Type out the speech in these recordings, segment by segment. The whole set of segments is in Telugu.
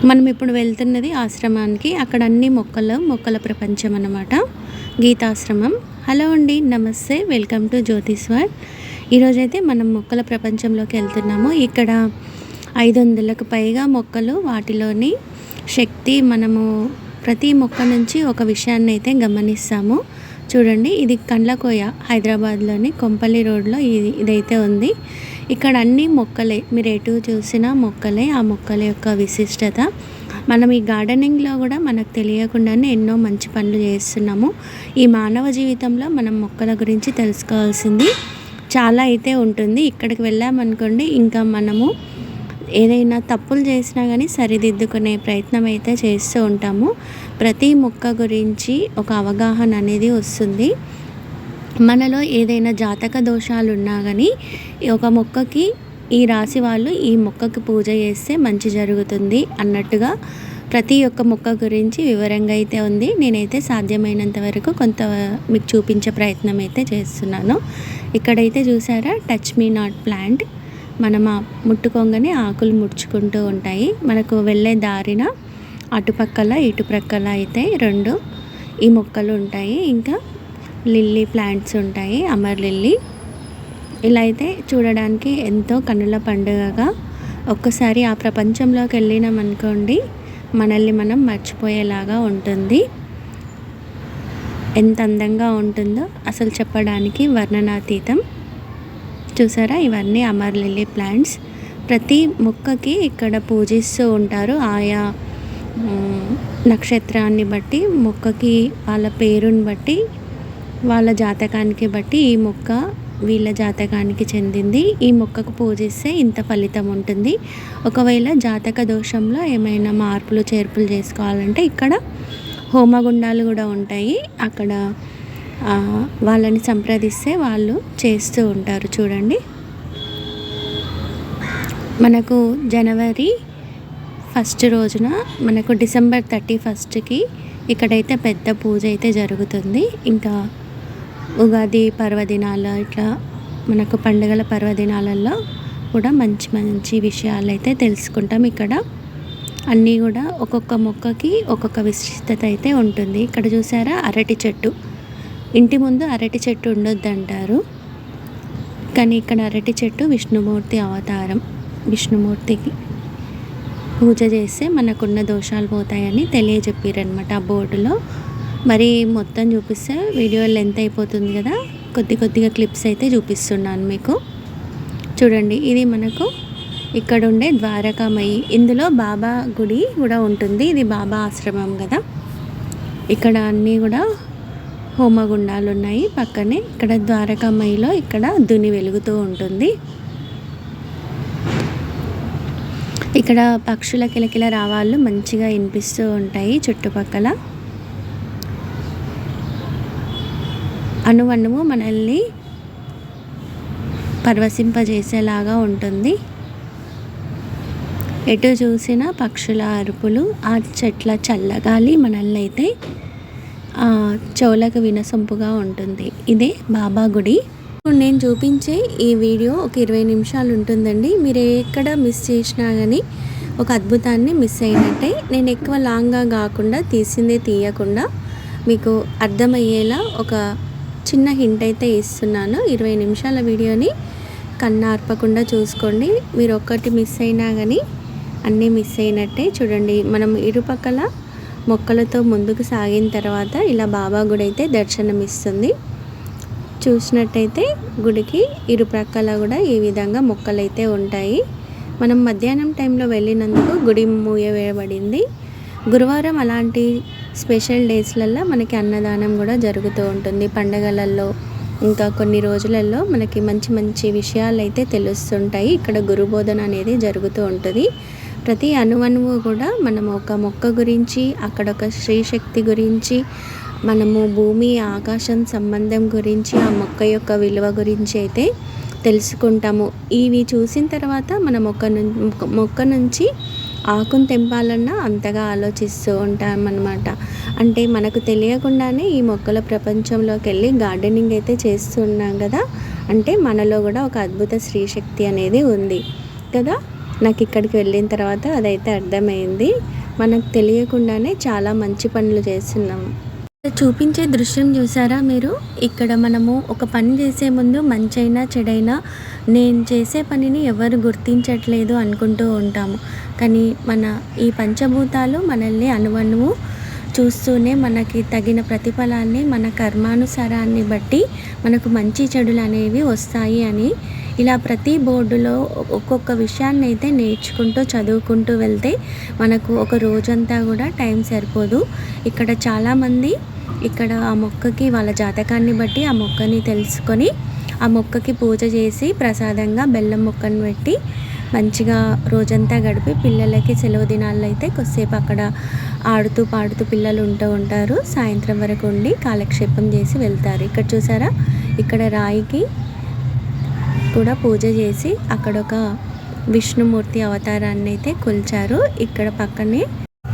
మనం ఇప్పుడు వెళ్తున్నది ఆశ్రమానికి. అక్కడ అన్ని మొక్కల ప్రపంచం అన్నమాట. గీతాశ్రమం. హలో అండి, నమస్తే, వెల్కమ్ టు జ్యోతిష్ వరల్డ్. ఈరోజైతే మనం మొక్కల ప్రపంచంలోకి వెళ్తున్నాము. ఇక్కడ 500కు పైగా మొక్కలు, వాటిలోని శక్తి, మనము ప్రతి మొక్క నుంచి ఒక విషయాన్ని అయితే గమనిస్తాము. చూడండి, ఇది కండ్లకోయ, హైదరాబాద్లోని కొంపల్లి రోడ్లో ఇదైతే ఉంది. ఇక్కడ అన్ని మొక్కలే, మీరు ఎటు చూసినా మొక్కలే. ఆ మొక్కల యొక్క విశిష్టత, మనం ఈ గార్డెనింగ్లో కూడా మనకు తెలియకుండానే ఎన్నో మంచి పనులు చేస్తున్నాము. ఈ మానవ జీవితంలో మనం మొక్కల గురించి తెలుసుకోవాల్సింది చాలా అయితే ఉంటుంది. ఇక్కడికి వెళ్ళామనుకోండి, ఇంకా మనము ఏదైనా తప్పులు చేసినా కానీ సరిదిద్దుకునే ప్రయత్నం అయితే చేస్తూ ఉంటాము. ప్రతి మొక్క గురించి ఒక అవగాహన అనేది వస్తుంది. మనలో ఏదైనా జాతక దోషాలు ఉన్నా కానీ ఒక మొక్కకి, ఈ రాశి వాళ్ళు ఈ మొక్కకి పూజ చేస్తే మంచి జరుగుతుంది అన్నట్టుగా ప్రతి ఒక్క మొక్క గురించి వివరంగా అయితే ఉంది. నేనైతే సాధ్యమైనంత వరకు కొంత మీకు చూపించే ప్రయత్నం అయితే చేస్తున్నాను. ఇక్కడైతే చూసారా, టచ్ మీ నాట్ ప్లాంట్. మనం ముట్టుకోగానే ఆకులు ముడుచుకుంటూ ఉంటాయి. మనకు వెళ్ళే దారిన అటుపక్కల ఇటుపక్కల అయితే 2 ఈ మొక్కలు ఉంటాయి. ఇంకా లిల్లీ ప్లాంట్స్ ఉంటాయి, అమర్ లిల్లీ. ఇలా అయితే చూడడానికి ఎంతో కన్నుల పండుగగా, ఒక్కసారి ఆ ప్రపంచంలోకి వెళ్ళినామనుకోండి, మనల్ని మనం మర్చిపోయేలాగా ఉంటుంది. ఎంత అందంగా ఉంటుందో అసలు చెప్పడానికి వర్ణనాతీతం. చూసారా, ఇవన్నీ అమర్ లిల్లీ ప్లాంట్స్. ప్రతి మొక్కకి ఇక్కడ పూజిస్తూ ఉంటారు. ఆయా నక్షత్రాన్ని బట్టి, మొక్కకి వాళ్ళ పేరుని బట్టి, వాళ్ళ జాతకానికి బట్టి ఈ మొక్క వీళ్ళ జాతకానికి చెందింది. ఈ మొక్కకు పూజిస్తే ఇంత ఫలితం ఉంటుంది. ఒకవేళ జాతక దోషంలో ఏమైనా మార్పులు చేర్పులు చేసుకోవాలంటే ఇక్కడ హోమగుండాలు కూడా ఉంటాయి. అక్కడ వాళ్ళని సంప్రదిస్తే వాళ్ళు చేస్తూ ఉంటారు. చూడండి, మనకు జనవరి 1 రోజున, మనకు డిసెంబర్ 31కి ఇక్కడైతే పెద్ద పూజ అయితే జరుగుతుంది. ఇంకా ఉగాది పర్వదినాలు, ఇట్లా మనకు పండుగల పర్వదినాలలో కూడా మంచి మంచి విషయాలు అయితే తెలుసుకుంటాం. ఇక్కడ అన్నీ కూడా ఒక్కొక్క మొక్కకి ఒక్కొక్క విశిష్టత అయితే ఉంటుంది. ఇక్కడ చూసారా, అరటి చెట్టు. ఇంటి ముందు అరటి చెట్టు ఉండొద్దు అంటారు, కానీ ఇక్కడ అరటి చెట్టు విష్ణుమూర్తి అవతారం. విష్ణుమూర్తికి పూజ చేస్తే మనకున్న దోషాలు పోతాయని తెలియజెప్పారనమాట ఆ బోర్డులో. మరి మొత్తం చూపిస్తే వీడియో లెంత్ అయిపోతుంది కదా, కొద్దిగా క్లిప్స్ అయితే చూపిస్తున్నాను మీకు. చూడండి, ఇది మనకు ఇక్కడ ఉండే ద్వారకామయి. ఇందులో బాబా గుడి కూడా ఉంటుంది. ఇది బాబా ఆశ్రమం కదా. ఇక్కడ అన్నీ కూడా హోమగుండాలు ఉన్నాయి పక్కనే. ఇక్కడ ద్వారకామయిలో ఇక్కడ దుని వెలుగుతూ ఉంటుంది. ఇక్కడ పక్షుల కిలకిల రావాళ్ళు మంచిగా వినిపిస్తూ ఉంటాయి. చుట్టుపక్కల అణువణువు మనల్ని పరవశింపజేసేలాగా ఉంటుంది. ఎటు చూసినా పక్షుల అరుపులు, ఆ చెట్ల చల్లగాలి మనల్ని అయితే చెవులకు వినసొంపుగా ఉంటుంది. ఇదే బాబా గుడి. నేను చూపించే ఈ వీడియో ఒక 20 నిమిషాలు ఉంటుందండి. మీరు ఎక్కడ మిస్ చేసినా కానీ ఒక అద్భుతాన్ని మిస్ అయినట్టే. నేను ఎక్కువ లాంగ్గా కాకుండా, తీసిందే తీయకుండా మీకు అర్థమయ్యేలా ఒక చిన్న హింట్ అయితే ఇస్తున్నాను. 20 నిమిషాల వీడియోని కన్నార్పకుండా చూసుకోండి. మీరు ఒక్కటి మిస్ అయినా కానీ అన్నీ మిస్ అయినట్టే. చూడండి, మనం ఇరుపక్కల మొక్కలతో ముందుకు సాగిన తర్వాత ఇలా బాబా గుడి అయితే దర్శనమిస్తుంది. చూసినట్టయితే గుడికి ఇరుప్రక్కల కూడా ఈ విధంగా మొక్కలైతే ఉంటాయి. మనం మధ్యాహ్నం టైంలో వెళ్ళినందుకు గుడి మూయవేయబడింది. గురువారం అలాంటి స్పెషల్ డేస్లలో మనకి అన్నదానం కూడా జరుగుతూ ఉంటుంది. పండగలలో ఇంకా కొన్ని రోజులలో మనకి మంచి మంచి విషయాలు అయితే తెలుస్తుంటాయి. ఇక్కడ గురుబోధన అనేది జరుగుతూ ఉంటుంది. ప్రతి అణువణువు కూడా మనం ఒక మొక్క గురించి, అక్కడ ఒక శ్రీశక్తి గురించి, మనము భూమి ఆకాశం సంబంధం గురించి, ఆ మొక్క యొక్క విలువ గురించి అయితే తెలుసుకుంటాము. ఇవి చూసిన తర్వాత మన మొక్క నుంచి ఆకును తెంపాలన్నా అంతగా ఆలోచిస్తూ ఉంటామన్నమాట. అంటే మనకు తెలియకుండానే ఈ మొక్కల ప్రపంచంలోకి వెళ్ళి గార్డెనింగ్ అయితే చేస్తున్నాం కదా. అంటే మనలో కూడా ఒక అద్భుత స్త్రీశక్తి అనేది ఉంది కదా. నాకు ఇక్కడికి వెళ్ళిన తర్వాత అదైతే అర్థమైంది. మనకు తెలియకుండానే చాలా మంచి పనులు చేస్తున్నాము. చూపించే దృశ్యం చూసారా మీరు? ఇక్కడ మనము ఒక పని చేసే ముందు మంచైనా చెడైనా నేను చేసే పనిని ఎవరు గుర్తించట్లేదు అనుకుంటూ ఉంటాము. కానీ మన ఈ పంచభూతాలు మనల్ని అణువణువు చూస్తూనే మనకి తగిన ప్రతిఫలాన్ని మన కర్మానుసారాన్ని బట్టి మనకు మంచి చెడులు అనేవి వస్తాయి అని ఇలా ప్రతి బోర్డులో ఒక్కొక్క విషయాన్ని అయితే నేర్చుకుంటూ చదువుకుంటూ వెళ్తే మనకు ఒక రోజంతా కూడా టైం సరిపోదు. ఇక్కడ చాలామంది ఇక్కడ ఆ మొక్కకి వాళ్ళ జాతకాన్ని బట్టి ఆ మొక్కని తెలుసుకొని ఆ మొక్కకి పూజ చేసి ప్రసాదంగా బెల్లం మొక్కను పెట్టి మంచిగా రోజంతా గడిపి పిల్లలకి సెలవు దినాల్లో అయితే కొద్దిసేపు అక్కడ ఆడుతూ పాడుతూ పిల్లలు ఉంటారు. సాయంత్రం వరకు ఉండి కాలక్షేపం చేసి వెళ్తారు. ఇక్కడ చూసారా, ఇక్కడ రాయికి కూడా పూజ చేసి అక్కడ ఒక విష్ణుమూర్తి అవతారాన్ని అయితే కొలిచారు. ఇక్కడ పక్కనే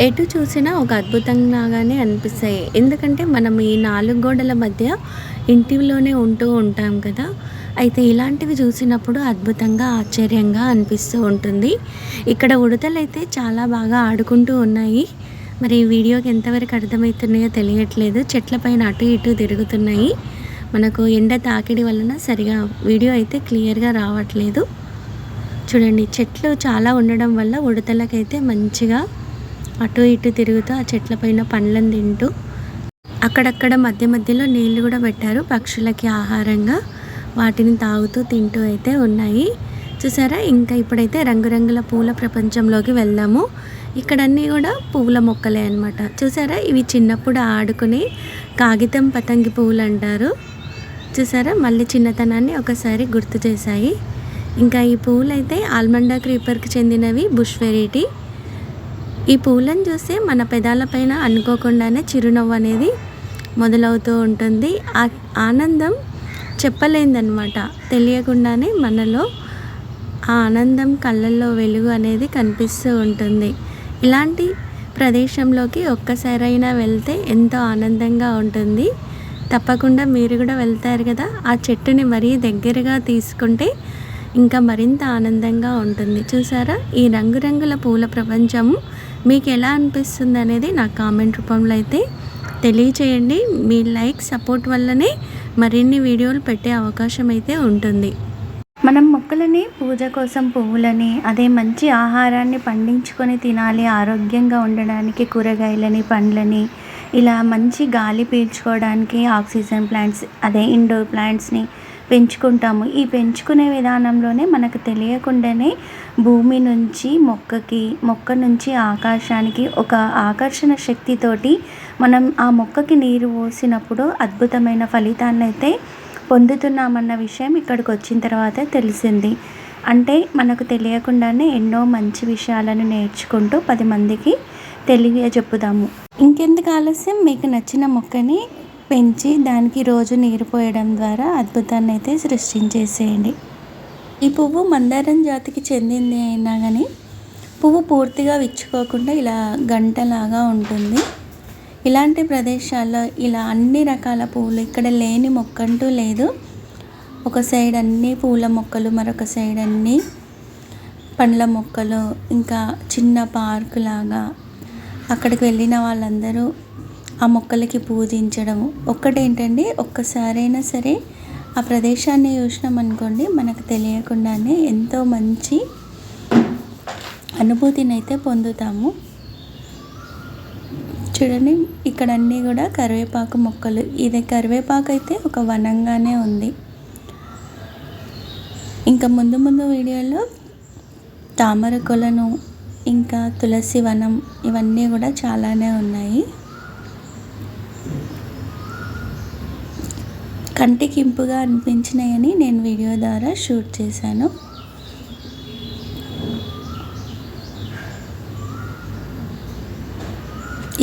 ఎటు చూసినా ఒక అద్భుతంలాగానే అనిపిస్తాయి. ఎందుకంటే మనం ఈ 4 గోడల మధ్య ఇంటిలోనే ఉంటూ ఉంటాం కదా. అయితే ఇలాంటివి చూసినప్పుడు అద్భుతంగా ఆశ్చర్యంగా అనిపిస్తూ ఉంటుంది. ఇక్కడ ఉడతలైతే చాలా బాగా ఆడుకుంటూ ఉన్నాయి. మరి ఈ వీడియోకి ఎంతవరకు అర్థమవుతున్నాయో తెలియట్లేదు. చెట్ల పైన అటు ఇటు తిరుగుతున్నాయి. మనకు ఎండ తాకిడి వలన సరిగా వీడియో అయితే క్లియర్గా రావట్లేదు. చూడండి, చెట్లు చాలా ఉండడం వల్ల ఉడతలకైతే మంచిగా అటు ఇటు తిరుగుతూ ఆ చెట్ల పైన పండ్లను తింటూ అక్కడక్కడ మధ్య మధ్యలో నీళ్లు కూడా పెట్టారు పక్షులకి ఆహారంగా. వాటిని తాగుతూ తింటూ అయితే ఉన్నాయి. చూసారా, ఇంకా ఇప్పుడైతే రంగురంగుల పూల ప్రపంచంలోకి వెళ్దాము. ఇక్కడ అన్నీ కూడా పువ్వుల మొక్కలే అన్నమాట. చూసారా, ఇవి చిన్నప్పుడు ఆడుకునే కాగితం పతంగి పువ్వులు అంటారు. చూసారా, మళ్ళీ చిన్నతనాన్ని ఒకసారి గుర్తు చేశాయి. ఇంకా ఈ పువ్వులు అయితే ఆల్మండా క్రీపర్కి చెందినవి, బుష్ వెరైటీ. ఈ పువ్వులను చూస్తే మన పెదాలపైన అనుకోకుండానే చిరునవ్వు అనేది మొదలవుతూ ఉంటుంది. ఆ ఆనందం చెప్పలేదన్నమాట. తెలియకుండానే మనలో ఆ ఆనందం, కళ్ళల్లో వెలుగు అనేది కనిపిస్తూ ఉంటుంది. ఇలాంటి ప్రదేశంలోకి ఒక్కసారైనా వెళ్తే ఎంతో ఆనందంగా ఉంటుంది. తప్పకుండా మీరు కూడా వెళ్తారు కదా. ఆ చెట్టుని మరీ దగ్గరగా తీసుకుంటే ఇంకా మరింత ఆనందంగా ఉంటుంది. చూసారా, ఈ రంగురంగుల పూల ప్రపంచం మీకు ఎలా అనిపిస్తుంది అనేది నా కామెంట్ రూపంలో అయితే తెలియచేయండి. మీ లైక్ సపోర్ట్ వల్లనే మరిన్ని వీడియోలు పెట్టే అవకాశం అయితే ఉంటుంది. మనం మొక్కలని పూజ కోసం పువ్వులని, అదే మంచి ఆహారాన్ని పండించుకొని తినాలి, ఆరోగ్యంగా ఉండడానికి కూరగాయలని, పండ్లని, ఇలా మంచి గాలి పీల్చుకోవడానికి ఆక్సిజన్ ప్లాంట్స్, అదే ఇండోర్ ప్లాంట్స్ని పెంచుకుంటాము. ఈ పెంచుకునే విధానంలోనే మనకు తెలియకుండానే భూమి నుంచి మొక్కకి, మొక్క నుంచి ఆకాశానికి ఒక ఆకర్షణ శక్తితోటి మనం ఆ మొక్కకి నీరు పోసినప్పుడు అద్భుతమైన ఫలితాన్ని అయితే పొందుతున్నామన్న విషయం ఇక్కడికి వచ్చిన తర్వాత తెలిసింది. అంటే మనకు తెలియకుండానే ఎన్నో మంచి విషయాలను నేర్చుకుంటూ 10 మందికి తెలియజెప్పుదాము. ఇంకెందుకు ఆలస్యం, మీకు నచ్చిన మొక్కని పెంచి దానికి రోజు నీరు పోయడం ద్వారా అద్భుతాన్ని అయితే సృష్టించేసేయండి. ఈ పువ్వు మందారం జాతికి చెందింది అయినా కానీ పువ్వు పూర్తిగా విచ్చుకోకుండా ఇలా గంటలాగా ఉంటుంది. ఇలాంటి ప్రదేశాల్లో ఇలా అన్ని రకాల పువ్వులు, ఇక్కడ లేని మొక్క అంటూ లేదు. ఒక సైడ్ అన్ని పూల మొక్కలు, మరొక సైడ్ అన్ని పండ్ల మొక్కలు, ఇంకా చిన్న పార్కు లాగా అక్కడికి వెళ్ళిన వాళ్ళందరూ ఆ మొక్కలకి పూజించడం. ఒక్కటేంటండి, ఒక్కసారైనా సరే ఆ ప్రదేశాన్ని చూసినాం అనుకోండి, మనకు తెలియకుండానే ఎంతో మంచి అనుభూతిని అయితే పొందుతాము. చూడండి, ఇక్కడ అన్నీ కూడా కరివేపాకు మొక్కలు. ఇది కరివేపాకు అయితే ఒక వనంగానే ఉంది. ఇంకా ముందు ముందు వీడియోలో తామర కొలను, ఇంకా తులసి వనం, ఇవన్నీ కూడా చాలానే ఉన్నాయి. కంటికి ఇంపుగా అనిపించినాయని నేను వీడియో ద్వారా షూట్ చేశాను.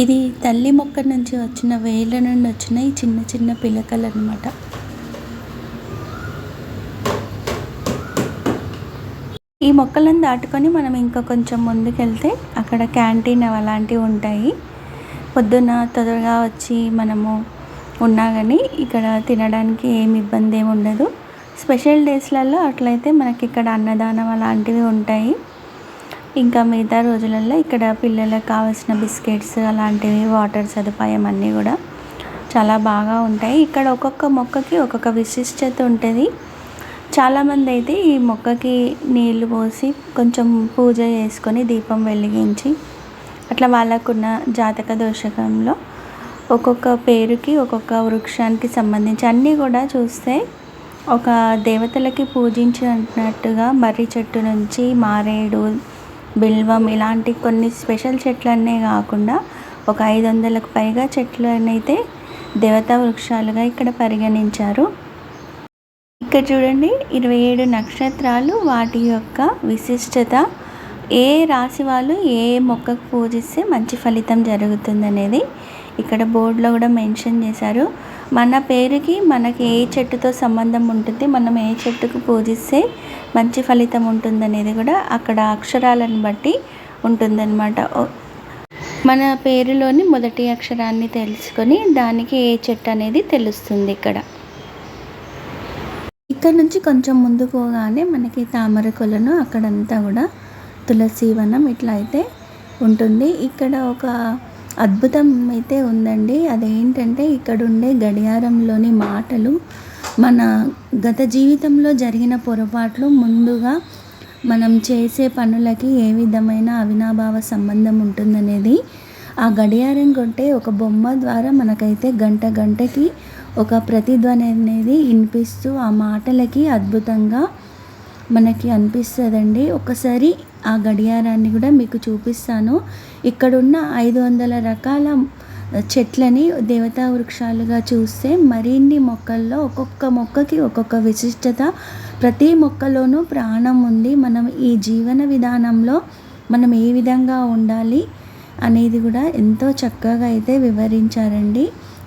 ఇది తల్లి మొక్క నుంచి వచ్చిన వేళ్ళ నుండి వచ్చిన ఈ చిన్న చిన్న పిలకలు అన్నమాట. ఈ మొక్కలను దాటుకొని మనం ఇంకా కొంచెం ముందుకెళ్తే అక్కడ క్యాంటీన్ అలాంటివి ఉంటాయి. పొద్దున్న త్వరగా వచ్చి మనము ఉన్నా కానీ ఇక్కడ తినడానికి ఏమి ఇబ్బంది ఏమి ఉండదు. స్పెషల్ డేస్లలో అట్లయితే మనకి ఇక్కడ అన్నదానం అలాంటివి ఉంటాయి. ఇంకా మిగతా రోజులలో ఇక్కడ పిల్లలకు కావాల్సిన బిస్కెట్స్ అలాంటివి, వాటర్ సదుపాయం అన్నీ కూడా చాలా బాగా ఉంటాయి. ఇక్కడ ఒక్కొక్క మొక్కకి ఒక్కొక్క విశిష్టత ఉంటుంది. చాలామంది అయితే ఈ మొక్కకి నీళ్లు పోసి కొంచెం పూజ చేసుకొని దీపం వెలిగించి అట్లా వాళ్ళకున్న జాతక దోషకంలో ఒక్కొక్క పేరుకి ఒక్కొక్క వృక్షానికి సంబంధించి అన్నీ కూడా చూస్తే ఒక దేవతలకి పూజించినట్టుగా మర్రి చెట్టు నుంచి మారేడు, బిల్వం ఇలాంటి కొన్ని స్పెషల్ చెట్లన్నీ కాకుండా ఒక 500కు పైగా చెట్లనైతే దేవతా వృక్షాలుగా ఇక్కడ పరిగణించారు. ఇక్కడ చూడండి 27 నక్షత్రాలు, వాటి యొక్క విశిష్టత, ఏ రాశి వాళ్ళు ఏ మొక్కకు పూజిస్తే మంచి ఫలితం జరుగుతుందనేది ఇక్కడ బోర్డులో కూడా మెన్షన్ చేశారు. మన పేరుకి మనకి ఏ చెట్టుతో సంబంధం ఉంటుంది, మనం ఏ చెట్టుకు పూజిస్తే మంచి ఫలితం ఉంటుందనేది కూడా అక్కడ అక్షరాలను బట్టి ఉంటుందన్నమాట. మన పేరులోని మొదటి అక్షరాన్ని తెలుసుకొని దానికి ఏ చెట్టు అనేది తెలుస్తుంది. ఇక్కడ నుంచి కొంచెం ముందు పోగానే మనకి తామర కొలను, అక్కడంతా కూడా తులసి వనం ఇట్లా అయితే ఉంటుంది. ఇక్కడ ఒక అద్భుతం అయితే ఉందండి. అదేంటంటే ఇక్కడ ఉండే గడియారంలోని మాటలు మన గత జీవితంలో జరిగిన పొరపాట్లు, ముందుగా మనం చేసే పనులకి ఏ విధమైన అవినాభావ సంబంధం ఉంటుందనేది ఆ గడియారం కొట్టే ఒక బొమ్మ ద్వారా మనకైతే గంటకి ఒక ప్రతిధ్వని అనేది వినిపిస్తూ ఆ మాటలకి అద్భుతంగా మనకి అనిపిస్తుందండి. ఒకసారి ఆ గడియారాన్ని కూడా మీకు చూపిస్తాను. ఇక్కడున్న 500 రకాల చెట్లని దేవతా వృక్షాలుగా చూస్తే మరిన్ని మొక్కల్లో ఒక్కొక్క మొక్కకి ఒక్కొక్క విశిష్టత, ప్రతి మొక్కలోనూ ప్రాణం ఉంది. మనం ఈ జీవన విధానంలో మనం ఏ విధంగా ఉండాలి అనేది కూడా ఎంతో చక్కగా అయితే వివరించారండి.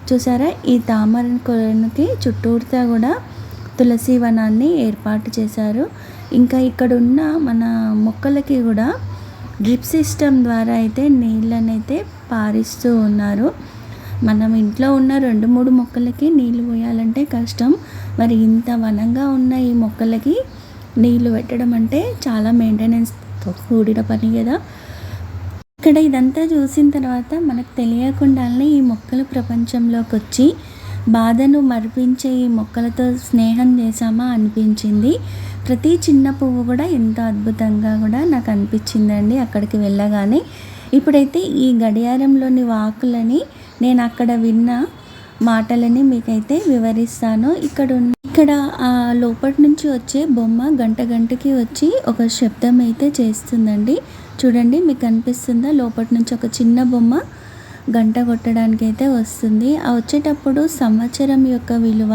చూసారా, ఈ తామర కొలనుకి చుట్టూరుతా కూడా తులసి వనాన్ని ఏర్పాటు చేశారు. ఇంకా ఇక్కడున్న మన మొక్కలకి కూడా డ్రిప్ సిస్టమ్ ద్వారా అయితే నీళ్ళనైతే పారిస్తూ ఉన్నారు. మనం ఇంట్లో ఉన్న 2-3 మొక్కలకి నీళ్ళు పోయాలంటే కష్టం, మరి ఇంత వనంగా ఉన్న ఈ మొక్కలకి నీళ్ళు పెట్టడం అంటే చాలా మెయింటెనెన్స్తో కూడిన పని కదా. ఇక్కడ ఇదంతా చూసిన తర్వాత మనకు తెలియకుండానే ఈ మొక్కల ప్రపంచంలోకి వచ్చి బాధను మరిపించే ఈ మొక్కలతో స్నేహం చేశామా అనిపించింది. ప్రతి చిన్న పువ్వు కూడా ఎంతో అద్భుతంగా కూడా నాకు అనిపించిందండి అక్కడికి వెళ్ళగానే. ఇప్పుడైతే ఈ గడియారంలోని వాకులని, నేను అక్కడ విన్న మాటలని మీకైతే వివరిస్తాను. ఇక్కడ ఆ లోపటి నుంచి వచ్చే బొమ్మ గంటకి వచ్చి ఒక శబ్దం అయితే చేస్తుందండి. చూడండి, మీకు కనిపిస్తుందా? లోపటి నుంచి ఒక చిన్న బొమ్మ గంట కొట్టడానికి అయితే వస్తుంది. ఆ వచ్చేటప్పుడు సంవత్సరం యొక్క విలువ,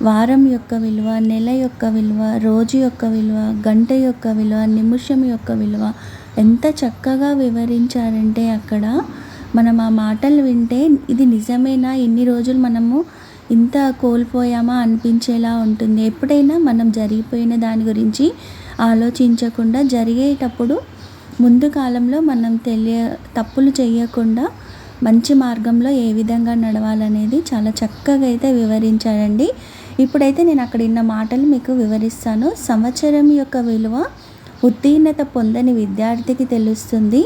వారం యొక్క విలువ, నెల యొక్క విలువ, రోజు యొక్క విలువ, గంట యొక్క విలువ, నిమిషం యొక్క విలువ ఎంత చక్కగా వివరించారంటే అక్కడ మనం ఆ మాటలు వింటే ఇది నిజమేనా, ఇన్ని రోజులు మనము ఇంత కోల్పోయామా అనిపించేలా ఉంటుంది. ఎప్పుడైనా మనం జరిగిపోయిన దాని గురించి ఆలోచించకుండా జరిగేటప్పుడు ముందు కాలంలో మనం తప్పులు చేయకుండా మంచి మార్గంలో ఏ విధంగా నడవాలనేది చాలా చక్కగా అయితే వివరించారండి. ఇప్పుడైతే నేను అక్కడ విన్న మాటలు మీకు వివరిస్తాను. సంవత్సరం యొక్క విలువ ఉత్తీర్ణత పొందని విద్యార్థికి తెలుస్తుంది.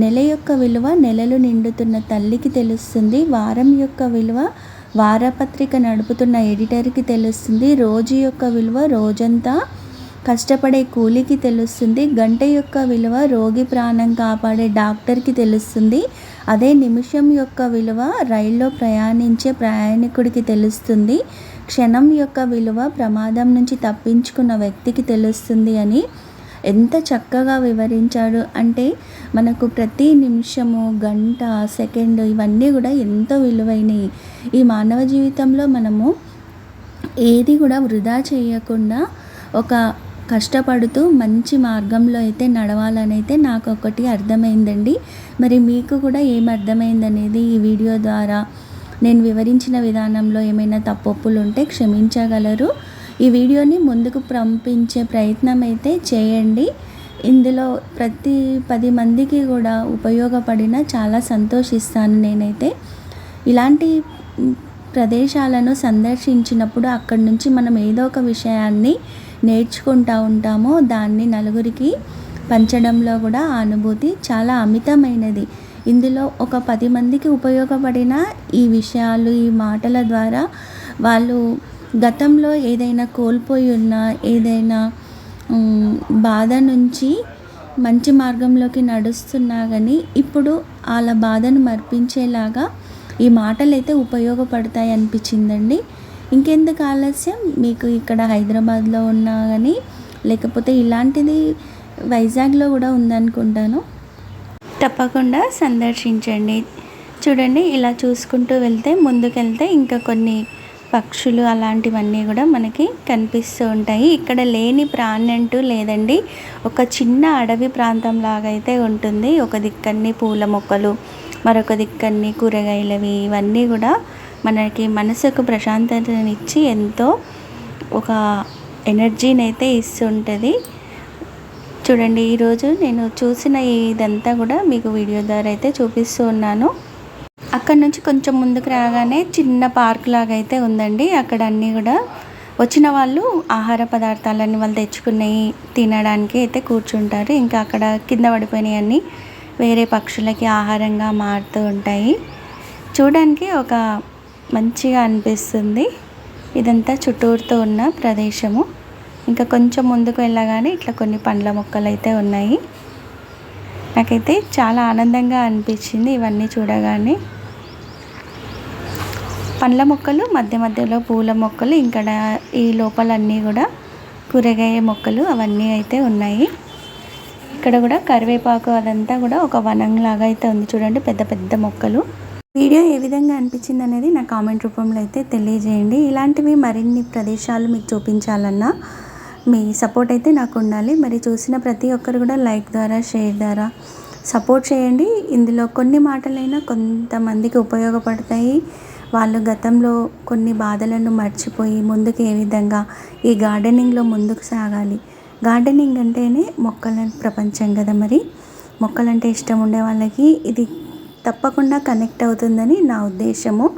నెల యొక్క విలువ నెలలు నిండుతున్న తల్లికి తెలుస్తుంది. వారం యొక్క విలువ వారపత్రిక నడుపుతున్న ఎడిటర్కి తెలుస్తుంది. రోజు యొక్క విలువ రోజంతా కష్టపడే కూలికి తెలుస్తుంది. గంట యొక్క విలువ రోగి ప్రాణం కాపాడే డాక్టర్కి తెలుస్తుంది. అదే నిమిషం యొక్క విలువ రైల్లో ప్రయాణించే ప్రయాణికుడికి తెలుస్తుంది. క్షణం యొక్క విలువ ప్రమాదం నుంచి తప్పించుకున్న వ్యక్తికి తెలుస్తుంది అని ఎంత చక్కగా వివరించాడు. అంటే మనకు ప్రతి నిమిషము, గంట, సెకండ్ ఇవన్నీ కూడా ఎంతో విలువైనవి. ఈ మానవ జీవితంలో మనము ఏది కూడా వృధా చేయకుండా ఒక కష్టపడుతూ మంచి మార్గంలో అయితే నడవాలని అయితే నాకు ఒకటి అర్థమైందండి. మరి మీకు కూడా ఏం అర్థమైందనేది ఈ వీడియో ద్వారా నేను వివరించిన విధానంలో ఏమైనా తప్పొప్పులు ఉంటే క్షమించగలరు. ఈ వీడియోని ముందుకు పంపించే ప్రయత్నం అయితే చేయండి. ఇందులో ప్రతి 10 మందికి కూడా ఉపయోగపడిన చాలా సంతోషిస్తాను నేనైతే. ఇలాంటి ప్రదేశాలను సందర్శించినప్పుడు అక్కడి నుంచి మనం ఏదో ఒక విషయాన్ని నేర్చుకుంటూ ఉంటామో దాన్ని నలుగురికి పంచడంలో కూడా ఆ అనుభూతి చాలా అమితమైనది. ఇందులో ఒక 10 మందికి ఉపయోగపడిన ఈ విషయాలు, ఈ మాటల ద్వారా వాళ్ళు గతంలో ఏదైనా కోల్పోయి ఉన్నా, ఏదైనా బాధ నుంచి మంచి మార్గంలోకి నడుస్తున్నా కానీ ఇప్పుడు వాళ్ళ బాధను మర్పించేలాగా ఈ మాటలైతే ఉపయోగపడతాయి అనిపించిందండి. ఇంకెందుకు ఆలస్యం, మీకు ఇక్కడ హైదరాబాద్లో ఉన్నా కానీ లేకపోతే ఇలాంటిది వైజాగ్లో కూడా ఉందనుకుంటాను, తప్పకుండా సందర్శించండి. చూడండి, ఇలా చూసుకుంటూ వెళ్తే ముందుకెళ్తే ఇంకా కొన్ని పక్షులు అలాంటివన్నీ కూడా మనకి కనిపిస్తూ ఉంటాయి. ఇక్కడ లేని ప్రాణి అంటూ లేదండి. ఒక చిన్న అడవి ప్రాంతం లాగా అయితే ఉంటుంది. ఒక దిక్కన్ని పూల మొక్కలు, మరొక దిక్కన్ని కూరగాయలవి, ఇవన్నీ కూడా మనకి మనసుకు ప్రశాంతతనిచ్చి ఎంతో ఒక ఎనర్జీని అయితే ఇస్తుంటుంది. చూడండి, ఈరోజు నేను చూసిన ఇదంతా కూడా మీకు వీడియో ద్వారా అయితే చూపిస్తూ ఉన్నాను. అక్కడ నుంచి కొంచెం ముందుకు రాగానే చిన్న పార్క్ లాగా అయితే ఉందండి. అక్కడ అన్నీ కూడా వచ్చిన వాళ్ళు ఆహార పదార్థాలన్నీ వాళ్ళు తెచ్చుకున్నవి తినడానికి అయితే కూర్చుంటారు. ఇంకా అక్కడ కింద పడిపోయినవి అన్నీ వేరే పక్షులకి ఆహారంగా మారుతూ ఉంటాయి. చూడడానికి ఒక మంచిగా అనిపిస్తుంది. ఇదంతా చుట్టూరుతో ఉన్న ప్రదేశము. ఇంకా కొంచెం ముందుకు వెళ్ళగానే ఇట్లా కొన్ని పండ్ల మొక్కలు అయితే ఉన్నాయి. నాకైతే చాలా ఆనందంగా అనిపించింది ఇవన్నీ చూడగానే. పండ్ల మొక్కలు, మధ్య మధ్యలో పూల మొక్కలు, ఇంకా ఈ లోపలన్నీ కూడా కూరగాయ మొక్కలు అవన్నీ అయితే ఉన్నాయి. ఇక్కడ కూడా కరివేపాకు అదంతా కూడా ఒక వనంలాగా అయితే ఉంది. చూడండి, పెద్ద పెద్ద మొక్కలు. వీడియో ఏ విధంగా అనిపించింది అనేది నా కామెంట్ రూపంలో అయితే తెలియజేయండి. ఇలాంటివి మరిన్ని ప్రదేశాలు మీకు చూపించాలన్నా మీ సపోర్ట్ అయితే నాకు ఉండాలి. మరి చూసిన ప్రతి ఒక్కరు కూడా లైక్ ద్వారా, షేర్ ద్వారా సపోర్ట్ చేయండి. ఇందులో కొన్ని మాటలైనా కొంతమందికి ఉపయోగపడతాయి. వాళ్ళు గతంలో కొన్ని బాధలను మర్చిపోయి ముందుకు ఏ విధంగా ఈ గార్డెనింగ్లో ముందుకు సాగాలి. గార్డెనింగ్ అంటేనే మొక్కల ప్రపంచం కదా. మరి మొక్కలంటే ఇష్టం ఉండే వాళ్ళకి ఇది తప్పకుండా కనెక్ట్ అవుతుందని నా ఉద్దేశము.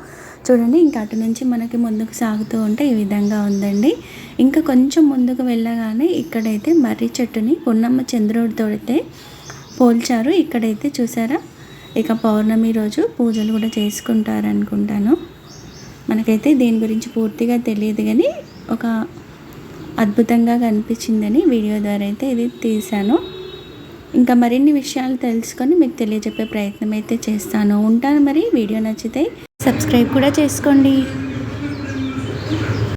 చూడండి, ఇంకా అటు నుంచి మనకి ముందుకు సాగుతూ ఉంటే ఈ విధంగా ఉందండి. ఇంకా కొంచెం ముందుకు వెళ్ళగానే ఇక్కడైతే మర్రి చెట్టుని పున్నమ్మ చంద్రుడితో అయితే పోల్చారు. ఇక్కడైతే చూసారా, ఇక పౌర్ణమి రోజు పూజలు కూడా చేసుకుంటారనుకుంటాను. మనకైతే దీని గురించి పూర్తిగా తెలియదు కానీ ఒక అద్భుతంగా కనిపించిందని వీడియో ద్వారా అయితే ఇది తీశాను. ఇంకా మరిన్ని విషయాలు తెలుసుకొని మీకు తెలియజెప్పే ప్రయత్నం అయితే చేస్తాను. ఉంటాను మరి. వీడియో నచ్చితే సబ్స్క్రైబ్ కూడా చేసుకోండి.